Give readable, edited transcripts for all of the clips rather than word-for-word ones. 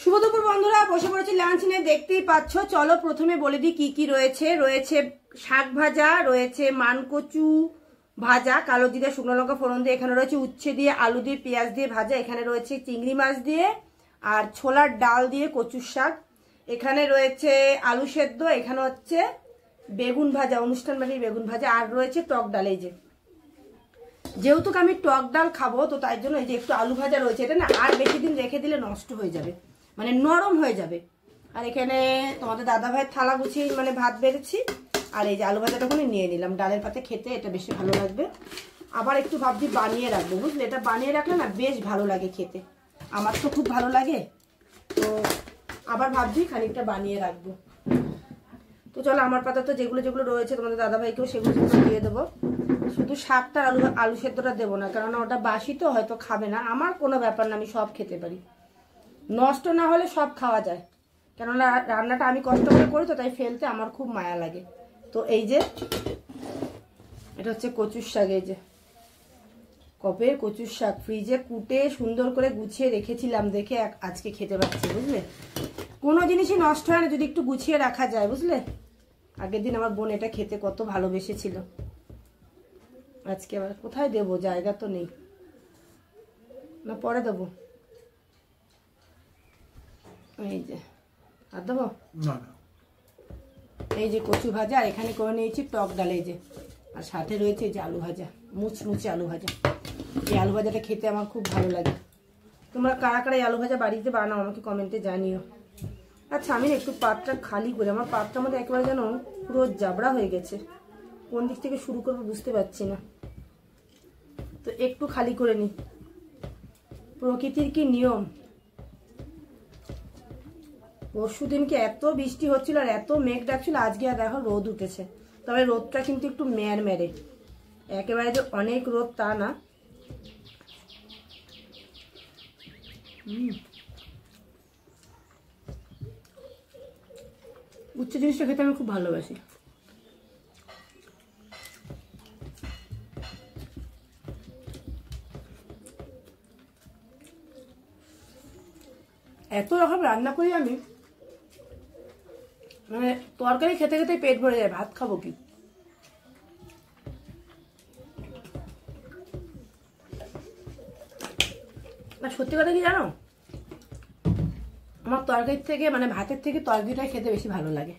শুভ দুপুর বন্ধুরা, বসে পড়েছি লাঞ্চ নিয়ে, দেখতেই পাচ্ছ। চলো প্রথমে বলে দিই কি কি রয়েছে। রয়েছে শাক ভাজা, রয়েছে মানকচু ভাজা কালো জিরে শুকনো লঙ্কা ফোড়ন দিয়ে, এখানে রয়েছে উচ্ছে দিয়ে আলু দিয়ে পেঁয়াজ দিয়ে ভাজা, এখানে রয়েছে চিংড়ি মাছ দিয়ে আর ছোলার ডাল দিয়ে কচুর শাক, এখানে রয়েছে আলু সেদ্ধ, এখানে হচ্ছে বেগুন ভাজা, অনুষ্ঠান বাড়ির বেগুন ভাজা, আর রয়েছে টক ডাল। এই যেহেতু আমি টক ডাল খাবো তো তাই জন্য এই যে একটু আলু ভাজা রয়েছে। এটা না আর বেশি দিন রেখে দিলে নষ্ট হয়ে যাবে, মানে নরম হয়ে যাবে। আর এখানে তোমাদের দাদা ভাইয়ের থালা গুছিয়ে মানে ভাত বেড়েছি, আর এই যে আলু ভাজাটা ওখানে নিয়ে নিলাম। ডালের পাতে খেতে এটা বেশি ভালো লাগবে। আবার একটু ভাবছি বানিয়ে রাখবো, বুঝলে, এটা বানিয়ে রাখলে না বেশ ভালো লাগে খেতে, আমার তো খুব ভালো লাগে। তো আবার ভাবছি খানিকটা বানিয়ে রাখবো। তো চলো আমার পাতা তো যেগুলো যেগুলো রয়েছে তোমাদের দাদা ভাইকেও সেগুলো দিয়ে দেবো। শুধু শাকটা আলু সেদ্ধটা দেবো না, কারণ ওটা বাসি তো হয়তো খাবে না। আমার কোনো ব্যাপার না, আমি সব খেতে পারি, নষ্ট না হলে সব খাওয়া যায়। কেননা রান্নাটা আমি কষ্ট করে করি তো, তাই ফেলতে আমার খুব মায়া লাগে। তো এই যে এটা হচ্ছে কচুর শাক, এই যে কপের কচুর শাক, ফ্রিজে কুটে সুন্দর করে গুছিয়ে রেখেছিলাম, দেখে আজকে খেতে পাচ্ছি, বুঝলে। কোনো জিনিসই নষ্ট হয় না যদি একটু গুছিয়ে রাখা যায়, বুঝলে। আগের দিন আমার বোন এটা খেতে কত ভালোবেসেছিল। আজকে আবার কোথায় দেবো, জায়গা তো নেই, না পরে দেবো। এই যে আর দেবো, এই যে কচু ভাজা, আর এখানে করে নিয়েছি টক ডাল, এই যে, আর সাথে রয়েছে এই যে আলু ভাজা, মুচমুচে আলু ভাজা। এই আলু ভাজাটা খেতে আমার খুব ভালো লাগে। তোমরা কারা কারা এই আলু ভাজা বাড়িতে বানাও আমাকে কমেন্টে জানিও। আচ্ছা আমি একটু পাতটা খালি করে, আমার পাতটার মধ্যে একেবারে যেন পুরো জাবড়া হয়ে গেছে, কোন দিক থেকে শুরু করবো বুঝতে পারছি না। তো একটু খালি করে নি। প্রকৃতির কি নিয়ম। পরশু দিনকে এত বৃষ্টি হচ্ছিল আর এত মেঘ ডাকছিল, আজকে আর দেখো রোদ উঠেছে। তবে রোদটা কিন্তু একটু মেরে, একেবারে যে অনেক রোদ তা না। উচ্চ জিনিসটা খেতে আমি খুব ভালোবাসি। এত রকম রান্না করি আমি, মানে তরকারি খেতে খেতে পেট ভরে যায়, ভাত খাবো কি। সত্যি কথা কি জানো, আমার তরকারির থেকে মানে ভাতের থেকে তরকারিটা খেতে বেশি ভালো লাগে।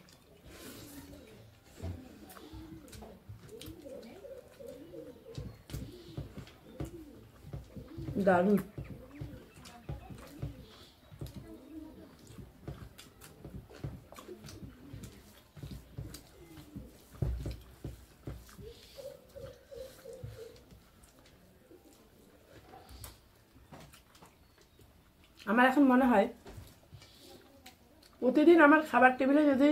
দারুণ। আমার এখন মনে হয় প্রতিদিন আমার খাবার টেবিলে যদি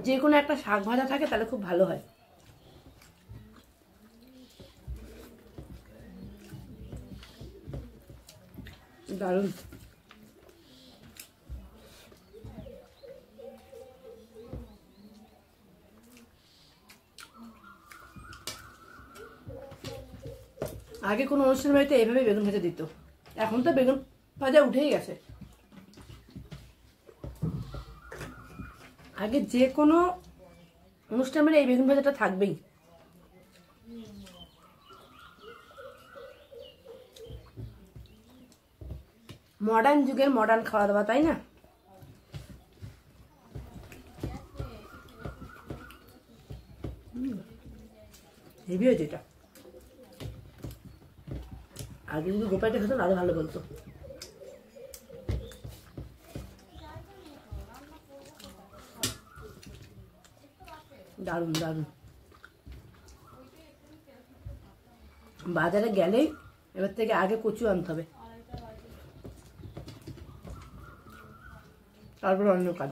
যে কোনো একটা শাক ভাজা থাকে তাহলে খুব ভালো হয়। দারুণ। আগে কোনো অনুষ্ঠান বাড়িতে এইভাবে বেগুন ভাজা দিত, এখন তো বেগুন ভাজা উঠেই গেছে। আগে যে কোনো অনুষ্ঠান বাড়ি এই বেগুন ভাজাটা থাকবেই। মডার্ন যুগের মডার্ন খাওয়া দাওয়া, তাই না। হেভি হয়েছে এটা। আগে যদি গোপাইটা খেতো আরো ভালো বলতো। দারুণ দারুণ। বাজারে গেলেই এবার থেকে আগে কচু আনতে হবে, তারপর অন্য কাজ।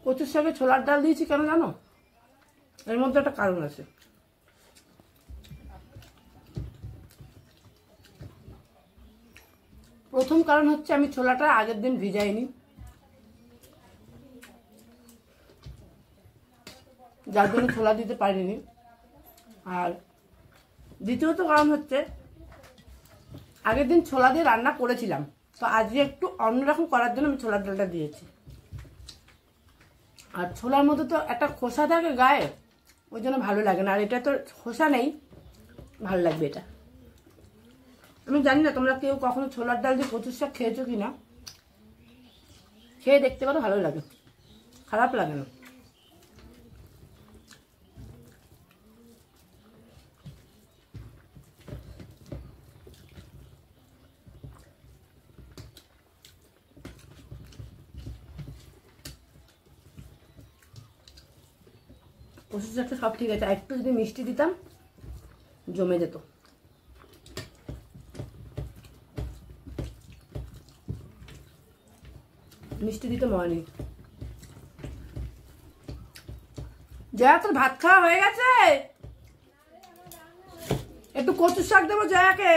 কচুর শাকে ছোলার ডাল দিয়েছি কেন জানো, এর মধ্যে একটা কারণ আছে। প্রথম কারণ হচ্ছে আমি ছোলাটা আগের দিন ভিজাইনি, যার জন্য ছোলা দিতে পারিনি। আর দ্বিতীয়ত কারণ হচ্ছে আগের দিন ছোলা দিয়ে রান্না করেছিলাম, তো আজকে একটু অন্যরকম করার জন্য আমি ছোলার ডালটা দিয়েছি। আর ছোলার মধ্যে তো একটা খোসা থাকে গায়ে, ওই জন্য ভালো লাগে না। আর এটা তো খোসা নেই, ভালো লাগবে এটা। আমি জানি না তোমরা কেউ কখনো ছোলার ডাল দিয়ে কচুর শাক খেয়েছো কিনা, খেয়ে দেখতে পারো, ভালো লাগে, খারাপ লাগে না। কচুর শাকটা সব ঠিক আছে, আর একটু যদি মিষ্টি দিতাম জমে যেত। মিষ্টি দিতে মনে নেই। জয়া, তোর ভাত খাওয়া হয়ে গেছে? একটু কচুর শাক দেবো জয়াকে।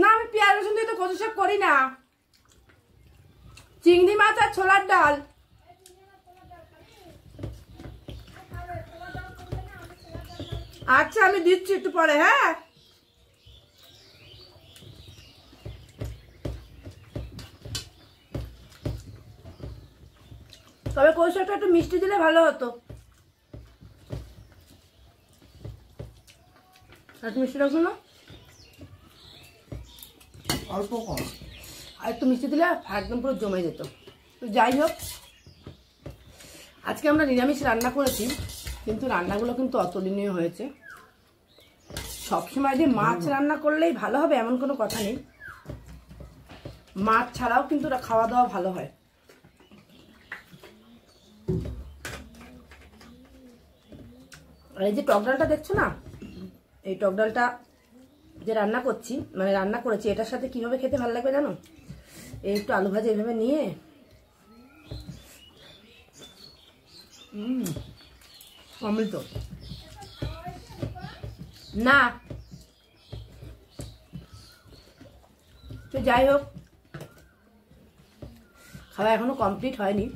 না, আমি পেঁয়াজ রসুন দিয়ে তো কচু শাক করি না। চিংড়ি মাছ আর ছোলার ডাল। আচ্ছা, আমি দিচ্ছি একটু পরে। হ্যাঁ, তবে কচু শাকটা একটু মিষ্টি দিলে ভালো হতো। একটু মিষ্টি রাখবো না, অল্প কম, আর একটু মিষ্টি দিলে একদম পুরো জমে যেত। তো যাই হোক, আজকে আমরা নিরামিষ রান্না করেছি, কিন্তু রান্নাগুলো কিন্তু অতুলনীয় হয়েছে। সবসময় যে মাছ রান্না করলেই ভালো হবে এমন কোনো কথা নেই, মাছ ছাড়াও কিন্তু খাওয়া দাওয়া ভালো হয়। আর এই যে টক ডালটা দেখছো না, এই টক ডালটা যে রান্না করছি, মানে রান্না করেছি, এটার সাথে কিভাবে খেতে ভালো লাগবে জানো? এই একটু আলু ভাজা এভাবে নিয়ে, অমৃত না। তো যাই হোক, খাওয়া এখনো কমপ্লিট হয়নি,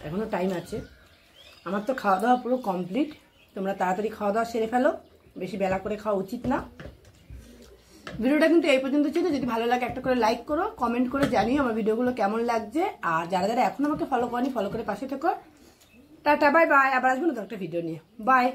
এখনো টাইম আছে। আমার তো খাওয়া দাওয়া পুরো কমপ্লিট। তোমরা তাড়াতাড়ি খাওয়া দাওয়া সেরে ফেলো, বেশি বেলা করে খাওয়া উচিত না। ভিডিওটা কিন্তু এই পর্যন্ত ছিল। যদি ভালো লাগে একটা করে লাইক করো, কমেন্ট করে জানিও আমার ভিডিওগুলো কেমন লাগছে। আর যারা যারা এখন আমাকে ফলো করনি, ফলো করে পাশে থেকো। Tata, bye bye. আবার আসবো নতুন একটা ভিডিও নিয়ে। বাই।